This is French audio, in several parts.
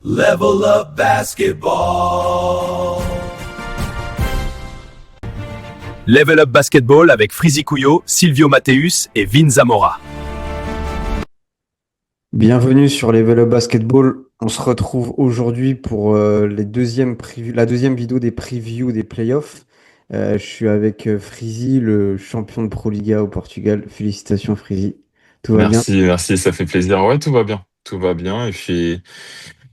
Level Up Basketball. Level Up Basketball avec Frizy Couillot, Silvio Matteus et Vin Zamora. Bienvenue sur Level Up Basketball. On se retrouve aujourd'hui pour la deuxième vidéo des previews des playoffs. Je suis avec Frizy, le champion de Pro Liga au Portugal. Félicitations Frizy. Tout va bien? Merci, ça fait plaisir. Ouais, tout va bien. Et puis,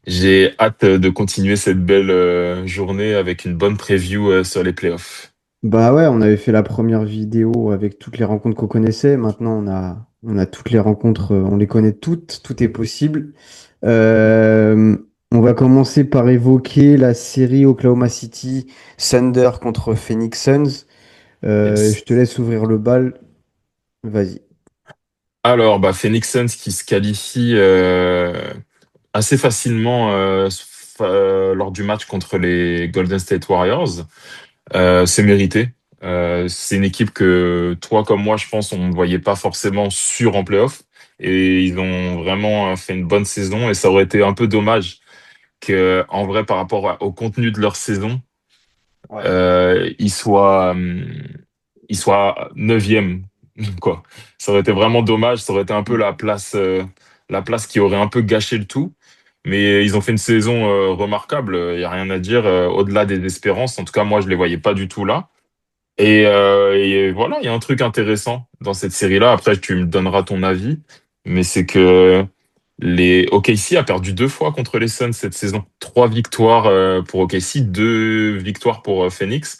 j'ai hâte de continuer cette belle journée avec une bonne preview sur les playoffs. Bah ouais, on avait fait la première vidéo avec toutes les rencontres qu'on connaissait. Maintenant, on a toutes les rencontres, on les connaît toutes, tout est possible. Euh, on va commencer par évoquer la série Oklahoma City Thunder contre Phoenix Suns. Je Yes. te laisse ouvrir le bal. Vas-y. Alors, Phoenix Suns qui se qualifie assez facilement lors du match contre les Golden State Warriors. C'est mérité. C'est une équipe que toi comme moi, je pense, on ne voyait pas forcément sûr en playoff. Et ils ont vraiment fait une bonne saison. Et ça aurait été un peu dommage que, en vrai, par rapport au contenu de leur saison, Ouais. ils soient neuvième, quoi. Ça aurait été vraiment dommage. Ça aurait été un peu la place qui aurait un peu gâché le tout. Mais ils ont fait une saison remarquable. Il y a rien à dire. Au-delà des espérances. En tout cas, moi, je les voyais pas du tout là. Et voilà, il y a un truc intéressant dans cette série-là. Après, tu me donneras ton avis. Mais c'est que les OKC a perdu 2 fois contre les Suns cette saison. 3 victoires pour OKC, 2 victoires pour Phoenix.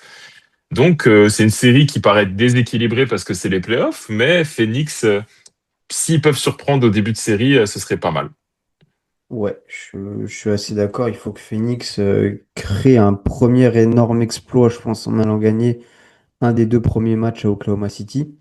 Donc c'est une série qui paraît déséquilibrée parce que c'est les playoffs, mais Phoenix, s'ils peuvent surprendre au début de série, ce serait pas mal. Ouais, je suis assez d'accord. Il faut que Phoenix crée un premier énorme exploit, je pense, en allant gagner un des deux premiers matchs à Oklahoma City.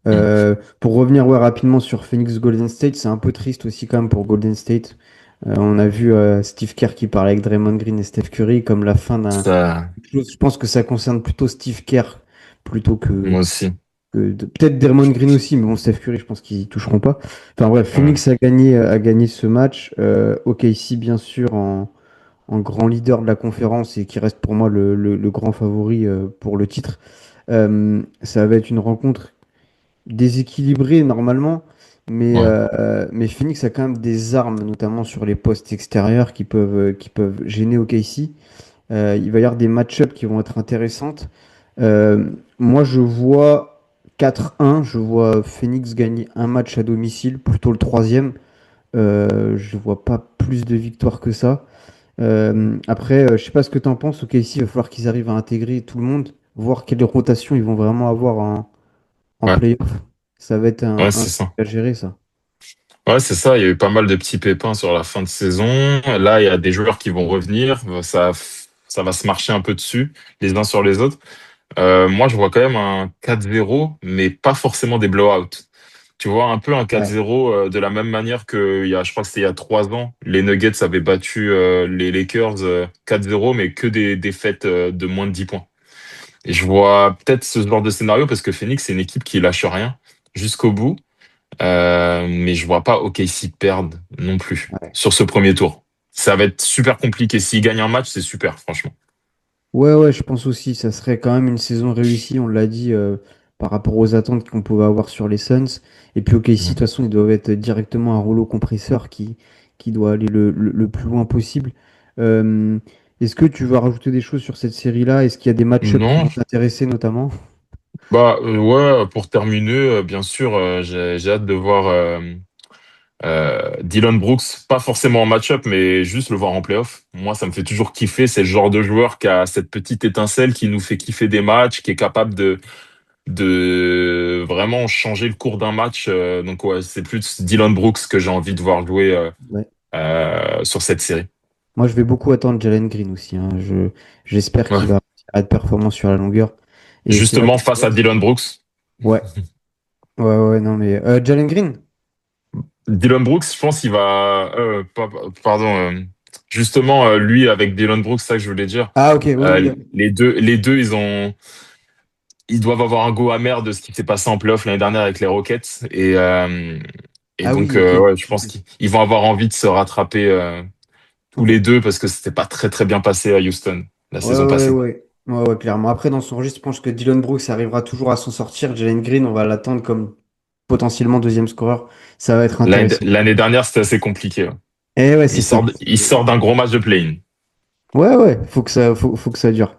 Mm. Pour revenir ouais, rapidement sur Phoenix Golden State, c'est un peu triste aussi quand même pour Golden State. On a vu Steve Kerr qui parlait avec Draymond Green et Steph Curry comme la fin d'un Ça, chose. Je pense que ça concerne plutôt Steve Kerr plutôt moi aussi. peut-être Draymond Green aussi, mais bon, Steph Curry, je pense qu'ils y toucheront pas. Enfin bref, Ouais. Phoenix a gagné ce match. OKC, bien sûr, en grand leader de la conférence et qui reste pour moi le grand favori pour le titre. Ça va être une rencontre déséquilibré normalement, Ouais. mais Phoenix a quand même des armes, notamment sur les postes extérieurs qui peuvent gêner OKC. Il va y avoir des match-ups qui vont être intéressantes. Moi, je vois 4-1, je vois Phoenix gagner un match à domicile, plutôt le troisième. Je vois pas plus de victoires que ça. Après, je sais pas ce que tu en penses. OKC, il va falloir qu'ils arrivent à intégrer tout le monde, voir quelle rotation ils vont vraiment avoir en Ouais. playoff. Ça va être Ouais, un c'est truc ça. à gérer, ça. Ouais, c'est ça. Il y a eu pas mal de petits pépins sur la fin de saison. Là, il y a des joueurs qui vont revenir. Ça va se marcher un peu dessus, les uns sur les autres. Moi, je vois quand même un 4-0, mais pas forcément des blowouts. Tu vois, un peu un Ouais. 4-0 de la même manière je crois que c'était il y a 3 ans, les Nuggets avaient battu les Lakers 4-0, mais que des défaites de moins de 10 points. Et je vois peut-être ce genre de scénario parce que Phoenix, c'est une équipe qui lâche rien jusqu'au bout. Mais je vois pas OKC perdre non plus Ouais. sur ce premier tour. Ça va être super compliqué. S'ils gagnent un match, c'est super, franchement. Ouais, ouais, je pense aussi. Ça serait quand même une saison réussie, on l'a dit, par rapport aux attentes qu'on pouvait avoir sur les Suns. Et puis OKC, de toute Mm. façon, ils doivent être directement un rouleau compresseur qui doit aller le plus loin possible. Euh, Est-ce que tu veux rajouter des choses sur cette série-là? Est-ce qu'il y a des match-ups qui Non, vont t'intéresser notamment? ouais, pour terminer, bien sûr, j'ai hâte de voir Dylan Brooks, pas forcément en match-up, mais juste le voir en playoff. Moi, ça me fait toujours kiffer. C'est le genre de joueur qui a cette petite étincelle qui nous fait kiffer des matchs, qui est capable de vraiment changer le cours d'un match. Donc ouais, c'est plus Dylan Brooks que j'ai envie de voir jouer Ouais. sur cette série. Moi, je vais beaucoup attendre Jalen Green aussi, hein. J'espère qu'il Ouais. va être performant sur la longueur. Et c'est vrai Justement que face à Dylan Brooks. ouais, ouais, ouais, non, mais Jalen Green? Dylan Brooks, je pense qu'il va... pardon. Justement, lui avec Dylan Brooks, c'est ça que je voulais dire. Ah, ok, oui, oui. Les deux, ils doivent avoir un goût amer de ce qui s'est passé en playoff l'année dernière avec les Rockets. Et Ah donc, oui, ok. ouais, je pense qu'ils vont avoir envie de se rattraper tous les deux parce que c'était pas très très bien passé à Houston la Ouais, saison ouais, passée. ouais. Ouais, ouais, clairement. Après, dans son registre, je pense que Dylan Brooks arrivera toujours à s'en sortir. Jalen Green, on va l'attendre comme potentiellement deuxième scoreur. Ça va être intéressant. L'année dernière, c'était assez compliqué, hein. Eh ouais, c'est ça. Il sort d'un gros match de play-in. Ouais, ouais, faut que ça dure.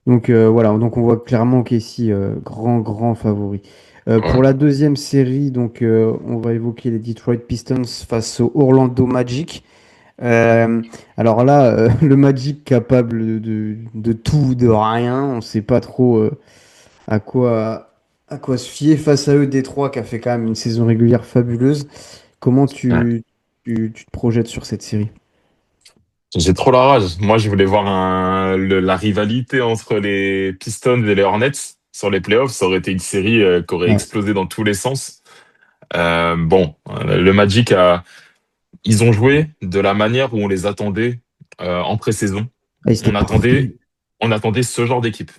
Donc voilà, donc on voit clairement qu'ici, grand, grand favori. Pour Ouais. la deuxième série, donc on va évoquer les Detroit Pistons face au Orlando Magic. Euh, alors là, le Magic capable de tout, de rien, on ne sait pas trop à quoi se fier face à eux, Détroit qui a fait quand même une saison régulière fabuleuse. Comment Ouais. tu te projettes sur cette série? J'ai trop la rage. Moi, je voulais voir la rivalité entre les Pistons et les Hornets sur les playoffs. Ça aurait été une série qui aurait Ouais. explosé dans tous les sens. Bon, le Magic ils ont joué de la manière où on les attendait en pré-saison. Ah, c'était On attendait, parfait. on attendait ce genre d'équipe.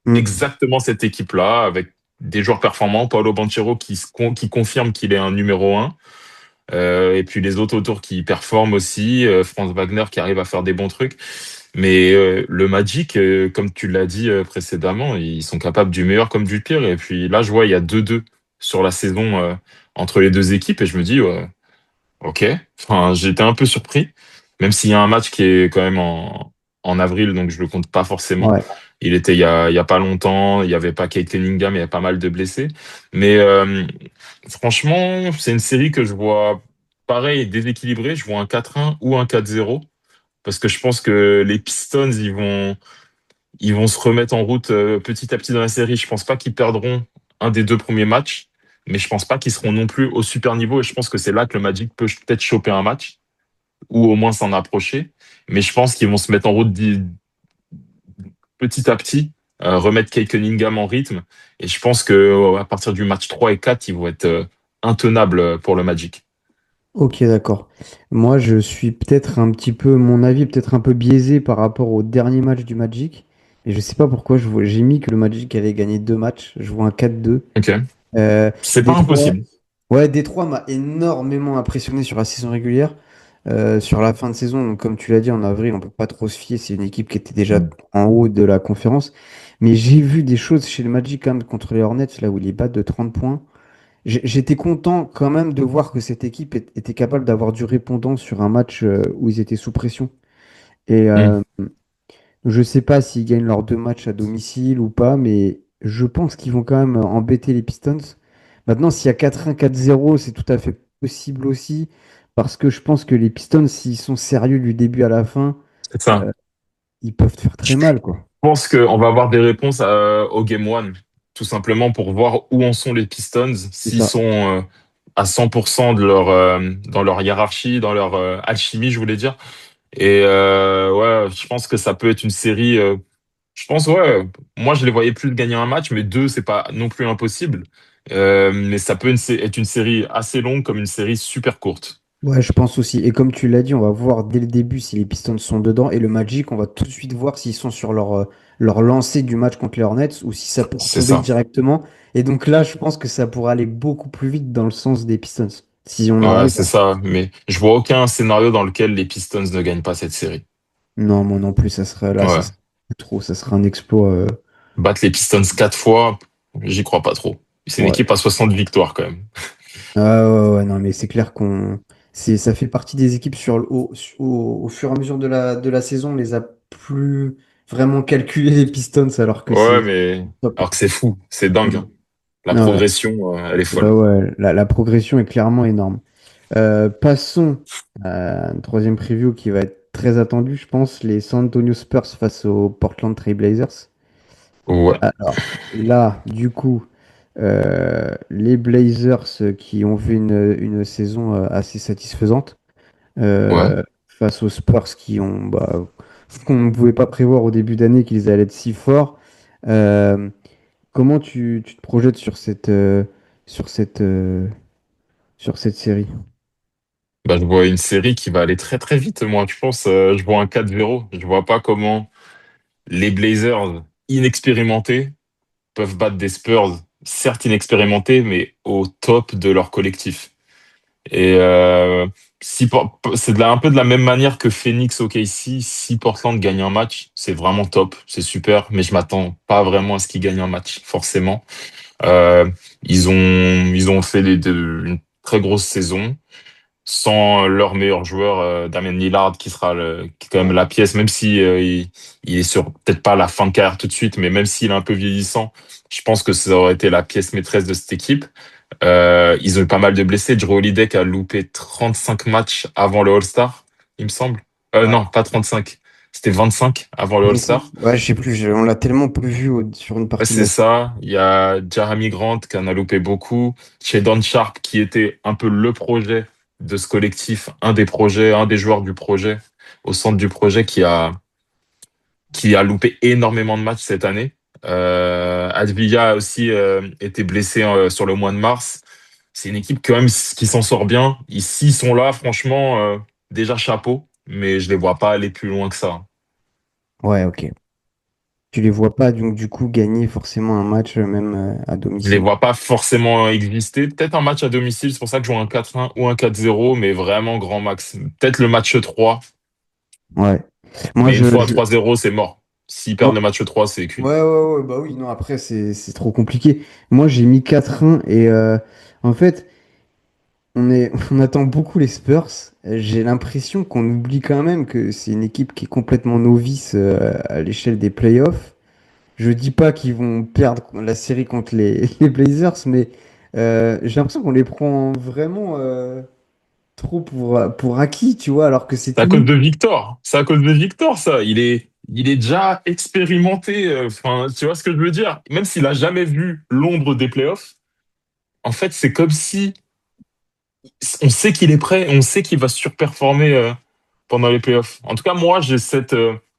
Mm. Exactement cette équipe-là, avec des joueurs performants. Paolo Banchero qui confirme qu'il est un numéro un. Et puis les autres autour qui performent aussi. Franz Wagner qui arrive à faire des bons trucs. Mais le Magic, comme tu l'as dit précédemment, ils sont capables du meilleur comme du pire. Et puis là, je vois, il y a 2-2 sur la saison entre les deux équipes. Et je me dis, ouais, ok. Enfin, j'étais un peu surpris, même s'il y a un match qui est quand même en avril, donc je le compte pas forcément. Ouais. Il était il y a pas longtemps, il y avait pas Kate Cunningham, il y a pas mal de blessés. Mais franchement, c'est une série que je vois pareil, déséquilibrée. Je vois un 4-1 ou un 4-0 parce que je pense que les Pistons, ils vont se remettre en route petit à petit dans la série. Je pense pas qu'ils perdront un des deux premiers matchs, mais je pense pas qu'ils seront non plus au super niveau. Et je pense que c'est là que le Magic peut peut-être choper un match ou au moins s'en approcher. Mais je pense qu'ils vont se mettre en route petit à petit, remettre Kate Cunningham en rythme. Et je pense que à partir du match 3 et 4, ils vont être intenables pour le Magic. Ok, d'accord. Moi, je suis peut-être un petit peu, mon avis est peut-être un peu biaisé par rapport au dernier match du Magic. Et je sais pas pourquoi j'ai mis que le Magic allait gagner deux matchs. Je vois un 4-2. Ok. Euh, C'est pas Détroit, impossible. ouais, Détroit m'a énormément impressionné sur la saison régulière. Sur la fin de saison, donc comme tu l'as dit, en avril, on peut pas trop se fier. C'est une équipe qui était déjà en haut de la conférence. Mais j'ai vu des choses chez le Magic quand même contre les Hornets, là où ils battent de 30 points. J'étais content quand même de voir que cette équipe était capable d'avoir du répondant sur un match où ils étaient sous pression. Et Hmm. je sais pas s'ils gagnent leurs deux matchs à domicile ou pas, mais je pense qu'ils vont quand même embêter les Pistons. Maintenant, s'il y a 4-1, 4-0, c'est tout à fait possible aussi, parce que je pense que les Pistons, s'ils sont sérieux du début à la fin, C'est ça. euh, ils peuvent te faire très mal, quoi. Pense qu'on va avoir des réponses au Game One, tout simplement pour voir où en sont les Pistons, C'est s'ils ça. sont à 100% dans leur hiérarchie, dans leur alchimie, je voulais dire. Et ouais, je pense que ça peut être une série. Je pense, ouais, moi je les voyais plus gagner un match, mais deux, c'est pas non plus impossible. Mais ça peut être une série assez longue comme une série super courte. Ouais, je pense aussi. Et comme tu l'as dit, on va voir dès le début si les Pistons sont dedans. Et le Magic, on va tout de suite voir s'ils sont sur leur lancée du match contre les Hornets ou si ça peut C'est retomber ça. directement. Et donc là, je pense que ça pourrait aller beaucoup plus vite dans le sens des Pistons. Si on Ouais, arrive c'est ça. Mais je vois aucun scénario dans lequel les Pistons ne gagnent pas cette série. Non, moi non plus, ça serait là, ça Ouais. serait trop. Ça serait un exploit. Battre les Pistons 4 fois, j'y crois pas trop. C'est une Ouais. équipe à 60 victoires quand même. Ah ouais, ouais, non, mais c'est clair ça fait partie des équipes au fur et à mesure de la saison, on les a plus vraiment calculé les Pistons alors que Ouais, c'est mais top. alors que c'est fou, c'est dingue, Mm. hein. La Ah ouais. progression, elle est Ouais, folle. ouais, la progression est clairement énorme. Passons à une troisième preview qui va être très attendue, je pense, les San Antonio Spurs face aux Portland Trail Blazers. Ouais, Alors là, du coup, les Blazers qui ont fait une saison assez satisfaisante ouais. face aux Spurs qui ont qu'on ne pouvait pas prévoir au début d'année qu'ils allaient être si forts. Euh, comment tu te projettes sur cette, euh, sur cette série? Bah, je vois une série qui va aller très très vite, moi. Je pense, je vois un 4-0. Je vois pas comment les Blazers inexpérimentés peuvent battre des Spurs, certes inexpérimentés, mais au top de leur collectif. Et C'est un peu de la même manière que Phoenix OKC. Si Portland gagne un match, c'est vraiment top, c'est super, mais je m'attends pas vraiment à ce qu'ils gagnent un match, forcément. Euh, ils ont fait une très grosse saison sans leur meilleur joueur, Damian Lillard, qui est quand même Ouais. la pièce, même si il est sur peut-être pas la fin de carrière tout de suite, mais même s'il est un peu vieillissant, je pense que ça aurait été la pièce maîtresse de cette équipe. Ils ont eu pas mal de blessés. Drew Holiday qui a loupé 35 matchs avant le All-Star, il me semble. Ouais. Non, pas 35. C'était 25 avant le 25. All-Star. Ouais, je sais plus, on l'a tellement plus vu sur une Ouais, partie de c'est la. ça. Il y a Jeremy Grant qui en a loupé beaucoup. Chez Don Sharp qui était un peu le projet de ce collectif, un des joueurs du projet, au centre du projet qui a loupé énormément de matchs cette année. Advia a aussi été blessé sur le mois de mars. C'est une équipe quand même qui s'en sort bien. S'ils sont là, franchement, déjà chapeau, mais je les vois pas aller plus loin que ça. Ouais, ok. Tu les vois pas donc du coup gagner forcément un match même à Je les domicile. vois pas forcément exister. Peut-être un match à domicile, c'est pour ça que je joue un 4-1 ou un 4-0, mais vraiment grand max. Peut-être le match 3, Ouais. Moi mais une fois à je... 3-0, c'est mort. S'ils Ouais, perdent le match 3, c'est cuit. ouais, bah oui, non, après c'est trop compliqué. Moi j'ai mis 4-1 et en fait on attend beaucoup les Spurs. J'ai l'impression qu'on oublie quand même que c'est une équipe qui est complètement novice à l'échelle des playoffs. Je dis pas qu'ils vont perdre la série contre les Blazers, mais j'ai l'impression qu'on les prend vraiment trop pour acquis, tu vois, alors que c'est C'est à tout cause nouveau. de Victor. C'est à cause de Victor, ça. Il est déjà expérimenté. Enfin, tu vois ce que je veux dire? Même s'il a jamais vu l'ombre des playoffs, en fait, c'est comme si on sait qu'il est prêt, on sait qu'il va surperformer pendant les playoffs. En tout cas, moi, j'ai cette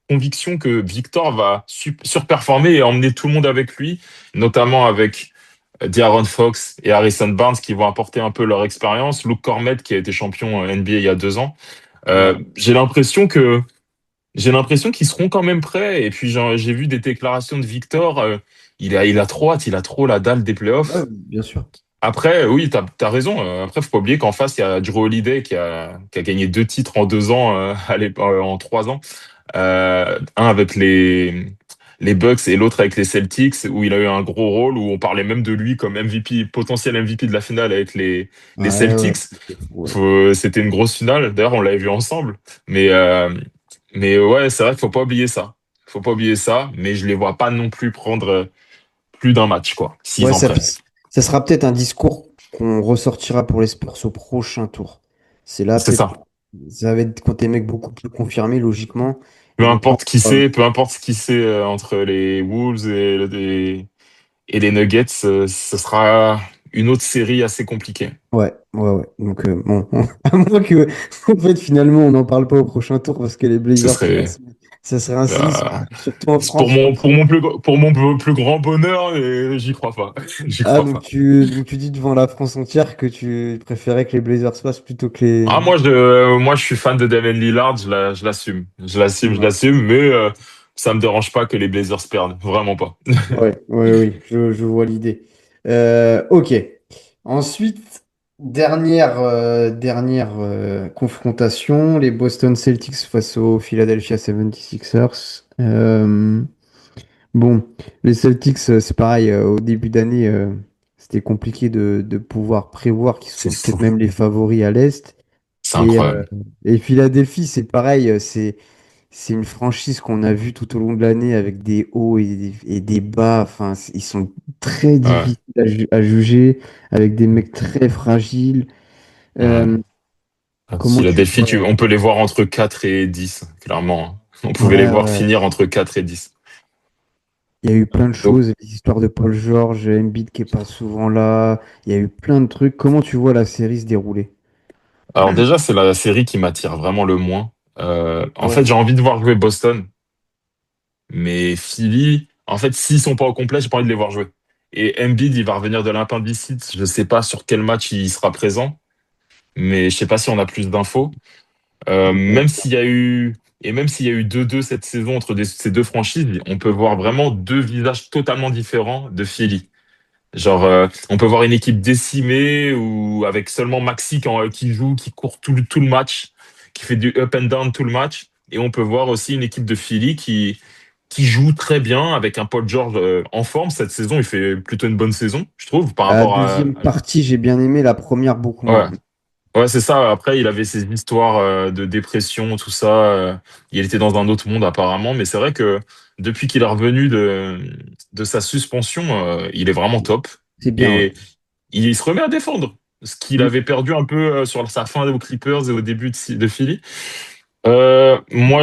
conviction que Victor va surperformer et emmener tout le monde avec lui, notamment avec De'Aaron Fox et Harrison Barnes qui vont apporter un peu leur expérience. Luke Kornet qui a été champion NBA il y a 2 ans. Ouais. J'ai l'impression qu'ils seront quand même prêts. Et puis j'ai vu des déclarations de Victor. Il a trop hâte, il a trop la dalle des Ouais, playoffs. bien sûr. Après, oui, t'as raison. Après, faut pas oublier qu'en face, il y a Drew Holiday qui a gagné 2 titres en 2 ans, en 3 ans. Un avec les Bucks et l'autre avec les Celtics, où il a eu un gros rôle, où on parlait même de lui comme MVP, potentiel MVP de la finale avec les Ouais, ouais, Celtics. c'était fou, ouais. C'était une grosse finale. D'ailleurs, on l'avait vu ensemble. Mais ouais, c'est vrai qu'il faut pas oublier ça. Faut pas oublier ça, mais je les vois pas non plus prendre plus d'un match, quoi, s'ils Ouais, en prennent. ça sera peut-être un discours qu'on ressortira pour les Spurs au prochain tour. C'est là, C'est peut-être, ça. ça va être quand des mecs beaucoup plus confirmés, logiquement. Peu Et donc là, importe qui c'est, peu importe ce qui c'est entre les Wolves et les Nuggets, ce sera une autre série assez compliquée. ouais. Donc, bon, à moins que, en fait, finalement, on n'en parle pas au prochain tour parce que les Ce Blazers serait passent. Ça serait un séisme, euh, surtout en c'est pour France, je mon pense. pour mon plus grand bonheur, et j'y crois pas. J'y Ah, crois pas. donc tu dis devant la France entière que tu préférais que les Blazers passent plutôt que les. Ah, moi je suis fan de Damian Lillard, je l'assume. Je Ouais, l'assume, mais ça me dérange pas que les Blazers perdent, vraiment pas. oui, je vois l'idée. Ok. Ensuite, dernière confrontation, les Boston Celtics face aux Philadelphia 76ers. Bon, les Celtics, c'est pareil, au début d'année, c'était compliqué de pouvoir prévoir qu'ils C'est sont fou. peut-être même les favoris à l'Est. C'est Et, incroyable. et Philadelphie, c'est pareil, c'est une franchise qu'on a vue tout au long de l'année avec des hauts et des bas. Enfin, ils sont très Ouais, difficiles à juger, avec des mecs très fragiles. ouais. Euh, comment tu Philadelphie, vois? on peut les voir entre 4 et 10, clairement, hein. On pouvait les voir Ouais. finir entre 4 et 10. Il y a eu plein de Donc, choses, l'histoire de Paul George, Embiid qui est pas souvent là. Il y a eu plein de trucs. Comment tu vois la série se dérouler? alors déjà, c'est la série qui m'attire vraiment le moins. Ah En fait, ouais. j'ai envie de voir jouer Boston, mais Philly, en fait, s'ils sont pas au complet, j'ai pas envie de les voir jouer. Et Embiid, il va revenir de l'appendicite. Je sais pas sur quel match il sera présent, mais je sais pas si on a plus d'infos. Ouais. Même s'il y a eu 2-2 cette saison entre ces deux franchises, on peut voir vraiment deux visages totalement différents de Philly. Genre, on peut voir une équipe décimée ou avec seulement Maxi qui joue, qui court tout le match, qui fait du up and down tout le match. Et on peut voir aussi une équipe de Philly qui joue très bien avec un Paul George en forme. Cette saison, il fait plutôt une bonne saison, je trouve, par La rapport deuxième partie, j'ai bien aimé, la première beaucoup Ouais, moins. ouais, c'est ça. Après, il avait ses histoires de dépression, tout ça. Il était dans un autre monde apparemment. Mais c'est vrai que depuis qu'il est revenu de sa suspension, il est vraiment top. C'est bien, ouais. Et il se remet à défendre. Ce qu'il Mm. avait perdu un peu sur sa fin aux Clippers et au début de Philly. Moi,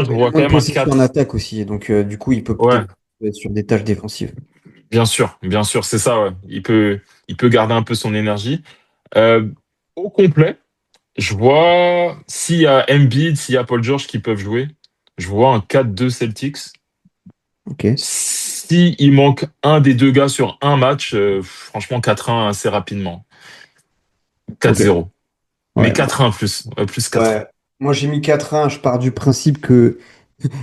je Il a vois moins quand de même un possession en 4. attaque aussi, donc du coup, il peut Ouais, peut-être être sur des tâches défensives. bien sûr, c'est ça. Ouais. Il peut garder un peu son énergie. Euh, Au complet, je vois s'il y a Embiid, s'il y a Paul George qui peuvent jouer, je vois un 4-2 Celtics. Ok, Si il manque un des deux gars sur un match, franchement 4-1 assez rapidement. ok. 4-0. Mais Ouais, 4-1 plus, plus 4. ouais. Moi, j'ai mis 4-1. Je pars du principe que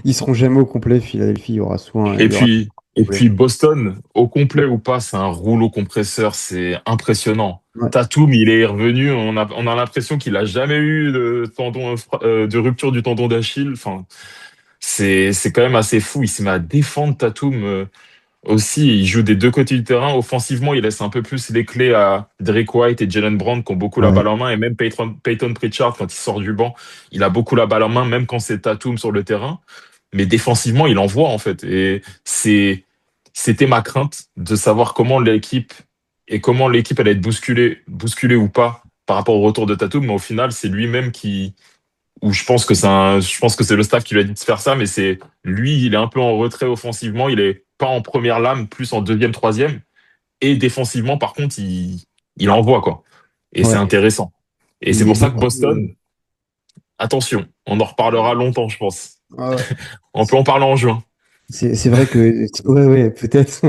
ils seront jamais au complet. Philadelphie, il y aura soit Et il y aura puis, et complet. puis Boston, au complet ou pas, c'est un rouleau compresseur, c'est impressionnant. Ouais, Tatum, il est revenu, on a l'impression qu'il a jamais eu de rupture du tendon d'Achille. Enfin, c'est quand même assez fou. Il se met à défendre Tatum. Aussi, il joue des deux côtés du terrain. Offensivement, il laisse un peu plus les clés à Derek White et Jalen Brown qui ont beaucoup la ouais, balle en main. Et même Peyton Pritchard, quand il sort du banc, il a beaucoup la balle en main, même quand c'est Tatum sur le terrain. Mais défensivement, il envoie en fait. Et c'était ma crainte de savoir comment l'équipe allait être bousculée ou pas par rapport au retour de Tatum. Mais au final, c'est lui-même ou je pense que c'est le staff qui lui a dit de faire ça, mais c'est lui, il est un peu en retrait offensivement, il est pas en première lame, plus en deuxième, troisième, et défensivement, par contre, il envoie quoi. Et c'est ouais. intéressant. Et c'est Il est pour ça que beaucoup. Boston, attention, on en reparlera longtemps, je pense. Ouais, ouais. On peut en parler en juin. C'est vrai que ouais, ouais, peut-être.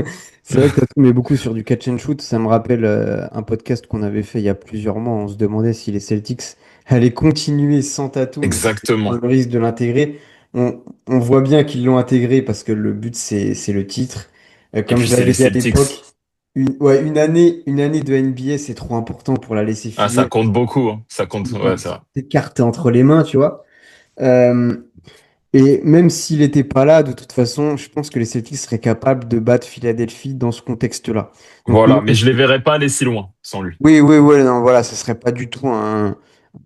C'est vrai que Tatum est beaucoup sur du catch and shoot. Ça me rappelle un podcast qu'on avait fait il y a plusieurs mois. On se demandait si les Celtics allaient continuer sans Tatum ou si c'était Exactement. le risque de l'intégrer. On voit bien qu'ils l'ont intégré parce que le but c'est le titre. Et Comme puis je c'est l'avais les dit à Celtics. l'époque, une année de NBA c'est trop important pour la laisser Ah, ça filer. compte beaucoup, hein. Ça compte, Ils ont ouais, c'est vrai. cette carte entre les mains, tu vois. Euh, et même s'il n'était pas là, de toute façon, je pense que les Celtics seraient capables de battre Philadelphie dans ce contexte-là. Donc moi, Voilà, mais je les verrai pas aller si loin sans lui. oui, oui, oui, non, voilà, ce serait pas du tout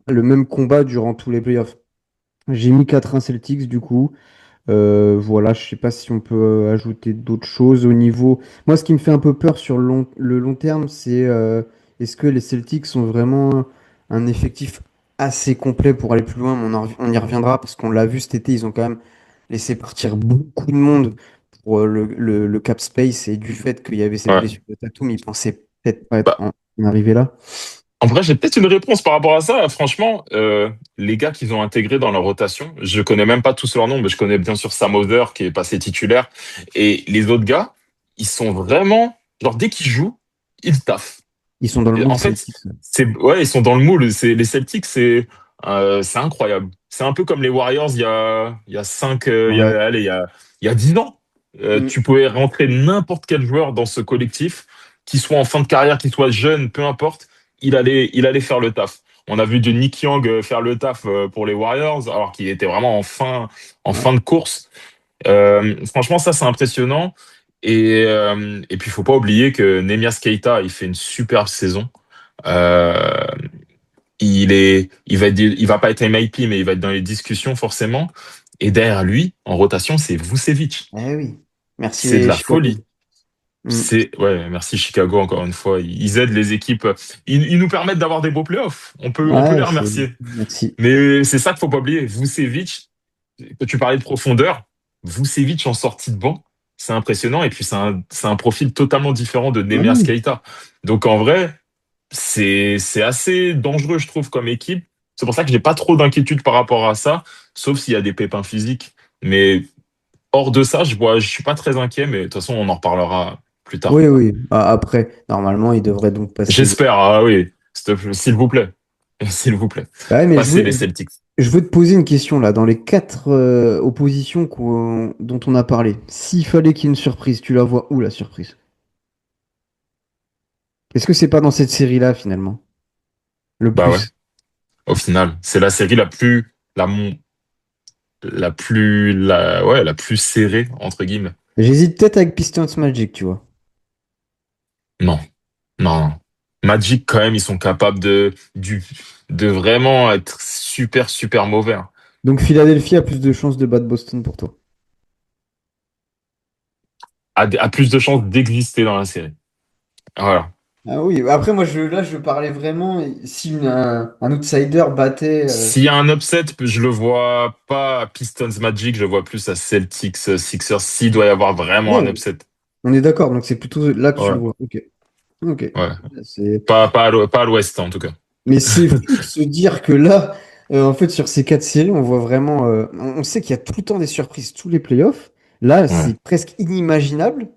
le même combat durant tous les playoffs. J'ai mis 4-1 Celtics du coup. Voilà, je sais pas si on peut ajouter d'autres choses au niveau. Moi, ce qui me fait un peu peur sur le long terme, c'est est-ce que les Celtics sont vraiment un effectif assez complet pour aller plus loin? Mais on y reviendra parce qu'on l'a vu cet été, ils ont quand même laissé partir beaucoup de monde pour le cap space et du fait qu'il y avait cette Ouais. blessure de Tatum, ils pensaient peut-être pas être Bah, en arrivé là. en vrai, j'ai peut-être une réponse par rapport à ça. Franchement, les gars qu'ils ont intégrés dans leur rotation, je connais même pas tous leurs noms, mais je connais bien sûr Sam Hauser qui est passé titulaire. Et les autres gars, ils sont vraiment, genre dès qu'ils jouent, ils taffent. Ils sont dans le Et mood en fait, Celtics. ouais, ils sont dans le moule. Les Celtics, c'est incroyable. C'est un peu comme les Warriors il y a cinq, Ouais. il y a 10 ans. Mm. Tu pouvais rentrer n'importe quel joueur dans ce collectif, qu'il soit en fin de carrière, qu'il soit jeune, peu importe, il allait faire le taf. On a vu de Nick Young faire le taf pour les Warriors, alors qu'il était vraiment en Ouais. fin de course. Franchement, ça, c'est impressionnant. Et puis, il faut pas oublier que Nemias Keita, il fait une superbe saison. Euh, il va pas être MIP, mais il va être dans les discussions forcément. Et derrière lui, en rotation, c'est Vucevic. Eh oui. Merci C'est de les la Chicago. folie. Mm. Ouais, merci Chicago encore une fois. Ils aident les équipes. Ils nous permettent d'avoir des beaux playoffs. On peut les Ouais, c'est. remercier. Merci. Mais c'est ça qu'il faut pas oublier. Vucevic, que tu parlais de profondeur, Vucevic en sortie de banc, c'est impressionnant. Et puis c'est un profil totalement différent de Ah Nemias oui. Keita. Donc en vrai, c'est assez dangereux, je trouve, comme équipe. C'est pour ça que j'ai pas trop d'inquiétude par rapport à ça, sauf s'il y a des pépins physiques. Mais hors de ça, je suis pas très inquiet, mais de toute façon, on en reparlera plus tard. Oui, oui. Après, normalement, il devrait donc passer. J'espère, ah oui, s'il vous plaît. S'il vous plaît. Ouais, mais Passez les Celtics. je veux te poser une question là. Dans les quatre oppositions dont on a parlé, s'il fallait qu'il y ait une surprise, tu la vois où la surprise? Est-ce que c'est pas dans cette série-là, finalement? Le Bah ouais, plus. au final, c'est la série la plus serrée, entre guillemets. J'hésite peut-être avec Pistons Magic, tu vois. Non, non, non. Magic, quand même, ils sont capables de vraiment être super, super mauvais, hein. Donc Philadelphie a plus de chances de battre Boston pour toi. A plus de chances d'exister dans la série. Voilà. Ah oui, après moi là je parlais vraiment si un outsider battait. S'il y a un upset, je le vois pas à Pistons Magic, je le vois plus à Celtics Sixers, s'il doit y avoir vraiment un Ouais, upset. on est d'accord, donc c'est plutôt là que tu le Ouais, vois. Ok. Ok. ouais. C'est... Pas à l'ouest, en tout cas. Mais c'est fou de se dire que là, en fait, sur ces quatre séries, on voit vraiment. On sait qu'il y a tout le temps des surprises, tous les playoffs. Là, Ouais. c'est presque inimaginable.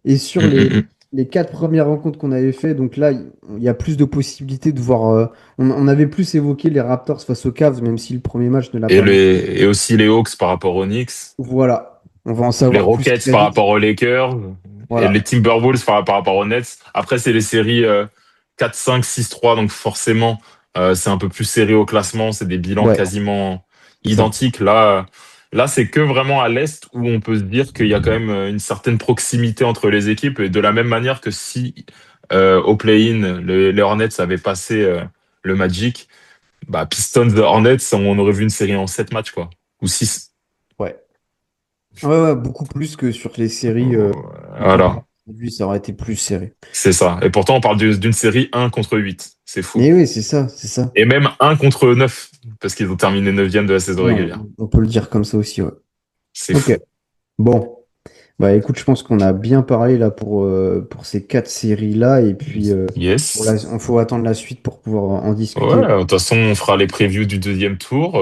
Et sur Mm, mm, mm. les quatre premières rencontres qu'on avait fait, donc là, il y a plus de possibilités de voir. On avait plus évoqué les Raptors face aux Cavs, même si le premier match ne l'a pas montré. Et aussi les Hawks par rapport aux Knicks, Voilà. On va en les savoir plus Rockets très par vite. rapport aux Lakers, et les Voilà. Timberwolves par rapport aux Nets. Après, c'est les séries 4-5, 6-3, donc forcément, c'est un peu plus serré au classement, c'est des bilans Ouais, quasiment c'est ça. identiques. Là, c'est que vraiment à l'Est où on peut se dire qu'il y a quand même une certaine proximité entre les équipes, et de la même manière que si au play-in, les Hornets avaient passé le Magic, bah, Pistons Hornets, on aurait vu une série en 7 matchs, quoi. Ou 6. Ouais. Ouais, ouais, beaucoup plus que sur les séries où Voilà, lui, ça aurait été plus serré. c'est ça. Et pourtant, on parle d'une série 1 contre 8. C'est fou. Mais oui, c'est ça, c'est ça. Et même 1 contre 9, parce qu'ils ont terminé neuvième de la saison Ouais, régulière. on peut le dire comme ça aussi, ouais. C'est Ok. fou. Bon. Bah écoute, je pense qu'on a bien parlé là pour ces quatre séries-là. Et puis, Yes. on faut attendre la suite pour pouvoir en Ouais, discuter. de toute façon, on fera les previews du deuxième tour.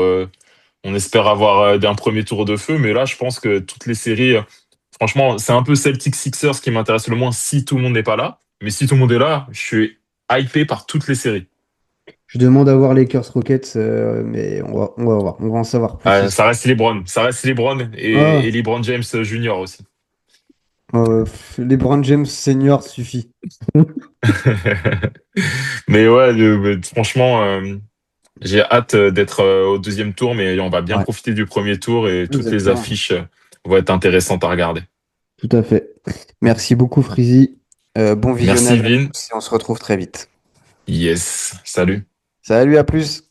On espère avoir un premier tour de feu, mais là, je pense que toutes les séries, franchement, c'est un peu Celtics Sixers qui m'intéresse le moins si tout le monde n'est pas là. Mais si tout le monde est là, je suis hypé par toutes les séries. Je demande à voir Lakers Rockets, mais on va voir. On va en savoir plus, c'est sûr. Ça reste LeBron. Ça reste LeBron Ah, et LeBron James Junior aussi. LeBron James Senior suffit. Mais ouais, franchement, j'ai hâte d'être au deuxième tour, mais on va bien Ouais, profiter du premier tour et toutes les exactement. affiches vont être intéressantes à regarder. Tout à fait. Merci beaucoup, Frizzy. Bon Merci visionnage à Vin. tous et on se retrouve très vite. Yes. Salut. Salut, à plus.